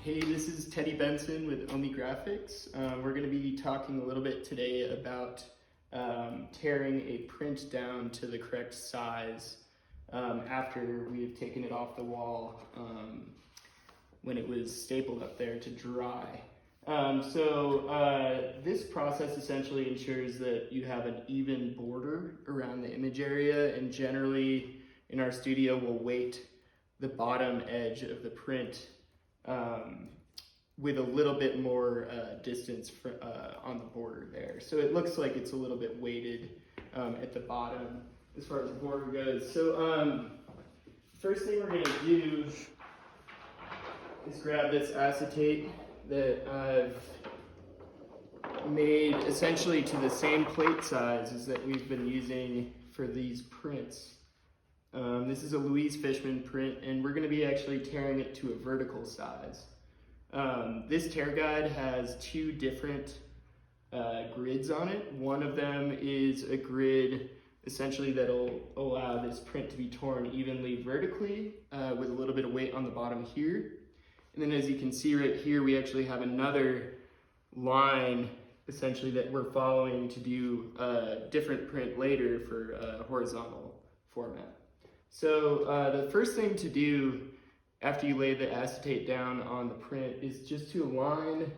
Hey, this is Benson with Oehme Graphics. We're going to be talking a little bit today about tearing a print down to the correct size after we've taken it off the wall when it was stapled up there to dry. This process essentially ensures that you have an even border around the image area, and generally in our studio we'll weight the bottom edge of the print with a little bit more distance on the border there. So it looks like it's a little bit weighted at the bottom as far as the border goes. So first thing we're going to do is grab this acetate that I've made essentially to the same plate size as that we've been using for these prints. This is a Louise Fishman print, and we're going to be actually tearing it to a vertical size. This tear guide has two different grids on it. One of them is a grid essentially that'll allow this print to be torn evenly vertically with a little bit of weight on the bottom here. And then as you can see right here, we actually have another line essentially that we're following to do a different print later for a horizontal format. So the first thing to do after you lay the acetate down on the print is just to align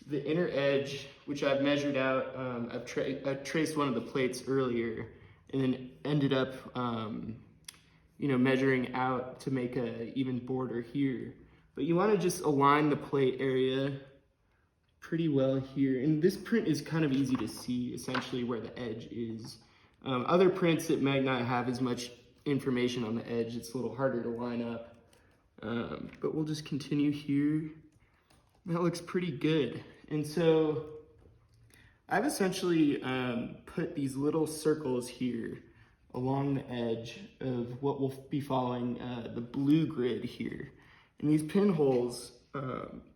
the inner edge, which I've measured out. I traced one of the plates earlier and then ended up measuring out to make an even border here. But you want to just align the plate area pretty well here. And this print is kind of easy to see essentially where the edge is. Other prints that might not have as much information on the edge, it's a little harder to line up. But we'll just continue here. That looks pretty good. And so I've essentially put these little circles here along the edge of what we'll be following the blue grid here. And these pinholes,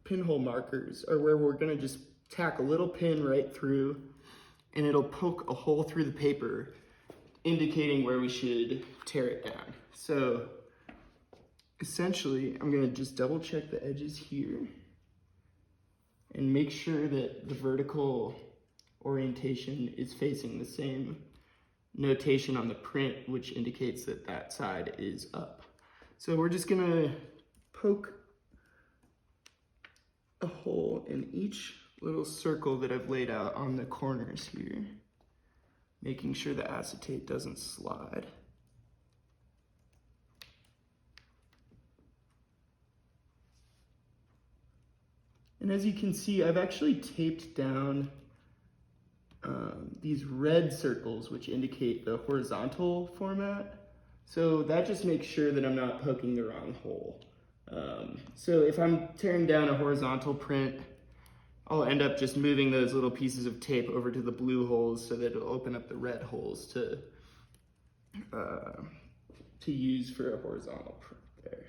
pinhole markers, are where we're gonna just tack a little pin right through, and it'll poke a hole through the paper, indicating where we should tear it down. So essentially, I'm gonna just double check the edges here and make sure that the vertical orientation is facing the same notation on the print, which indicates that that side is up. So we're just gonna poke a hole in each little circle that I've laid out on the corners here, making sure the acetate doesn't slide. And as you can see, I've actually taped down these red circles, which indicate the horizontal format. So that just makes sure that I'm not poking the wrong hole. So if I'm tearing down a horizontal print, I'll end up just moving those little pieces of tape over to the blue holes so that it'll open up the red holes to use for a horizontal print there.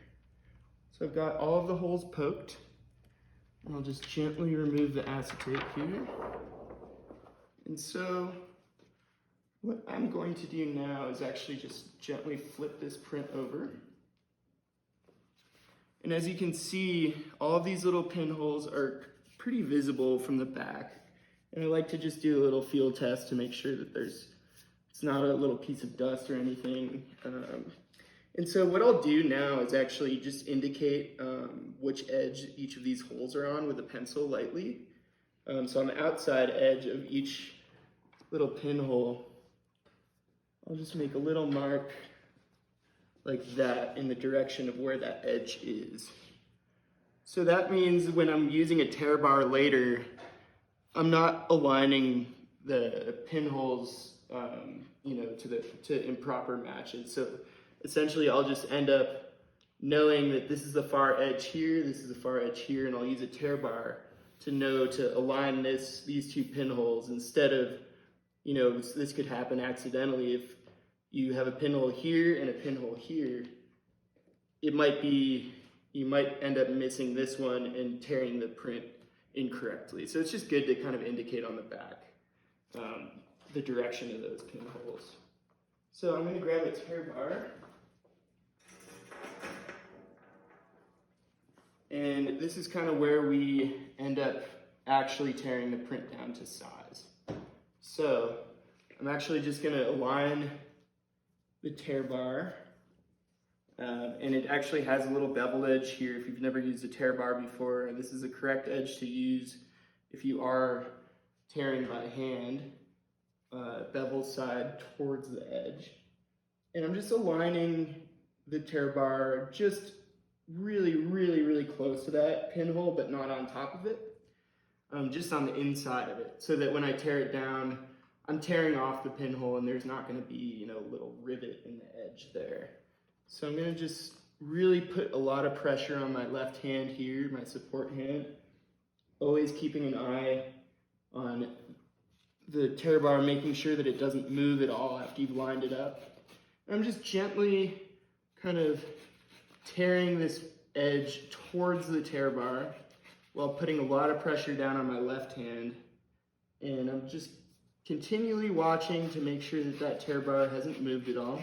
So I've got all of the holes poked. I'll just gently remove the acetate here. And so what I'm going to do now is actually just gently flip this print over. And as you can see, all of these little pinholes are pretty visible from the back. And I like to just do a little field test to make sure that it's not a little piece of dust or anything. And so what I'll do now is actually just indicate which edge each of these holes are on with a pencil lightly. So on the outside edge of each little pinhole, I'll just make a little mark like that in the direction of where that edge is. So that means when I'm using a tear bar later, I'm not aligning the pinholes to improper matches. So essentially I'll just end up knowing that this is the far edge here, this is the far edge here, and I'll use a tear bar to know to align these two pinholes instead of, this could happen accidentally. If you have a pinhole here and a pinhole here, you might end up missing this one and tearing the print incorrectly. So it's just good to kind of indicate on the back the direction of those pinholes. So I'm going to grab a tear bar And this is kind of where we end up actually tearing the print down to size. So I'm actually just going to align the tear bar. And it actually has a little beveled edge here. If you've never used a tear bar before, this is the correct edge to use if you are tearing by hand, bevel side towards the edge. And I'm just aligning the tear bar just really close to that pinhole, but not on top of it, just on the inside of it, so that when I tear it down, I'm tearing off the pinhole and there's not going to be, a little rivet in the edge there. So I'm going to just really put a lot of pressure on my left hand here, my support hand, always keeping an eye on the tear bar, making sure that it doesn't move at all after you've lined it up. And I'm just gently kind of tearing this edge towards the tear bar while putting a lot of pressure down on my left hand. And I'm just continually watching to make sure that that tear bar hasn't moved at all.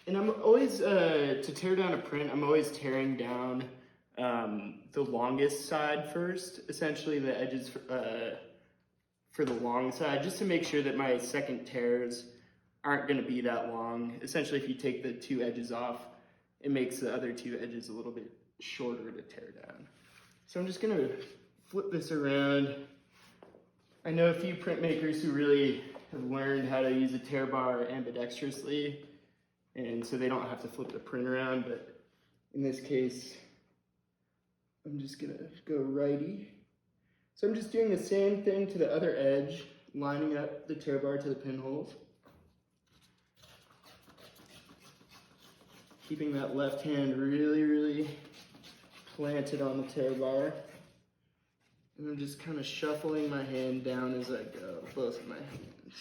And I'm always, to tear down a print, I'm always tearing down the longest side first, essentially the edges for the long side, just to make sure that my second tears aren't going to be that long. Essentially, if you take the two edges off, it makes the other two edges a little bit shorter to tear down. So I'm just going to flip this around. I know a few printmakers who really have learned how to use a tear bar ambidextrously, and so they don't have to flip the print around, but in this case, I'm just gonna go righty. So I'm just doing the same thing to the other edge, lining up the tear bar to the pinholes. Keeping that left hand really planted on the tear bar. And I'm just kind of shuffling my hand down as I go, both of my hands.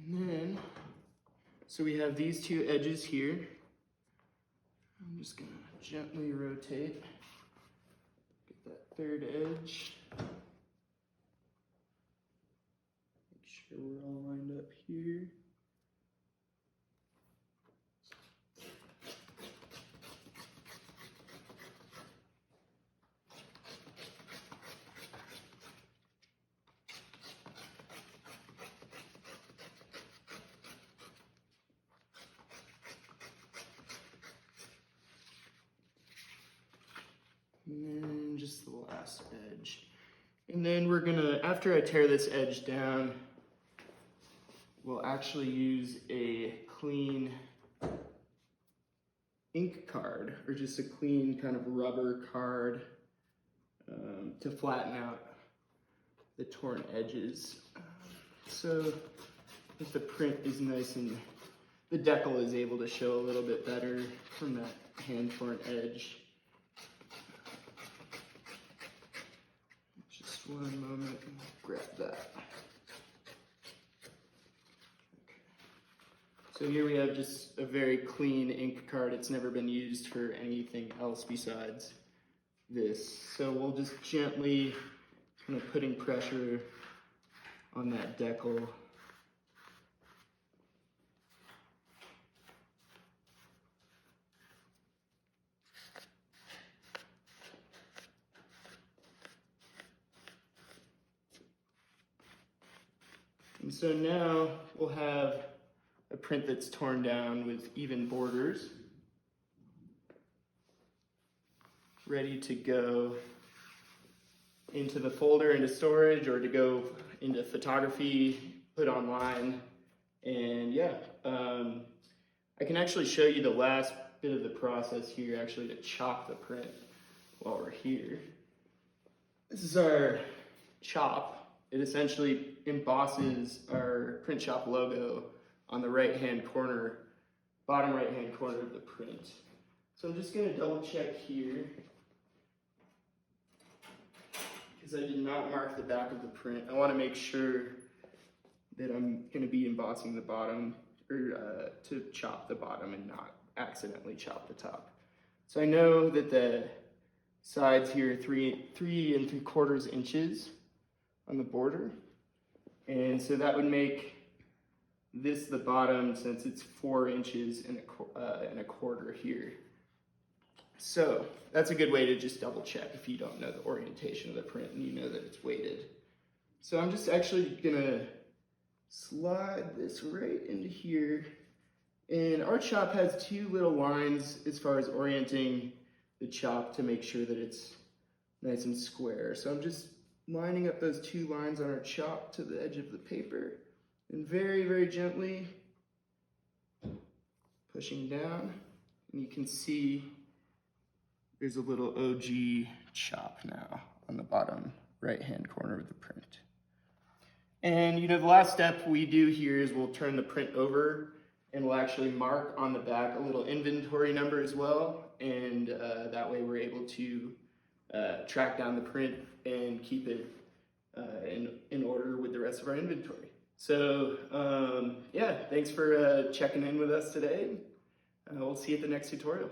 And then, so we have these two edges here. I'm just gonna gently rotate, get that third edge. Make sure we're all lined up here. And then just the last edge. And then we're gonna, after I tear this edge down, we'll actually use a clean ink card, or just a clean kind of rubber card to flatten out the torn edges. So if the print is nice and the decal is able to show a little bit better from that hand torn edge. Just one moment, and grab that. Okay. So here we have just a very clean ink card. It's never been used for anything else besides this. So we'll just gently kind of putting pressure on that decal. And so now we'll have a print that's torn down with even borders, ready to go into the folder, into storage, or to go into photography, put online. And yeah, I can actually show you the last bit of the process here, actually, to chop the print while we're here. This is our chop. It essentially embosses our print shop logo on the right-hand corner, bottom right-hand corner of the print. So I'm just gonna double check here, because I did not mark the back of the print. I wanna make sure that I'm gonna be embossing the bottom, or to chop the bottom and not accidentally chop the top. So I know that the sides here 3 3¾ inches on the border. And so that would make this the bottom, since it's 4 inches and a quarter here. So that's a good way to just double check if you don't know the orientation of the print and you know that it's weighted. So I'm just actually gonna slide this right into here. And our chop has 2 little lines as far as orienting the chop to make sure that it's nice and square. So I'm just lining up those 2 lines on our chop to the edge of the paper, and very, very gently pushing down. And you can see there's a little OG chop now on the bottom right-hand corner of the print. And you know, the last step we do here is we'll turn the print over, and we'll actually mark on the back a little inventory number as well. And that way we're able to track down the print and keep it in order with the rest of our inventory. So yeah, thanks for checking in with us today. We'll see you at the next tutorial.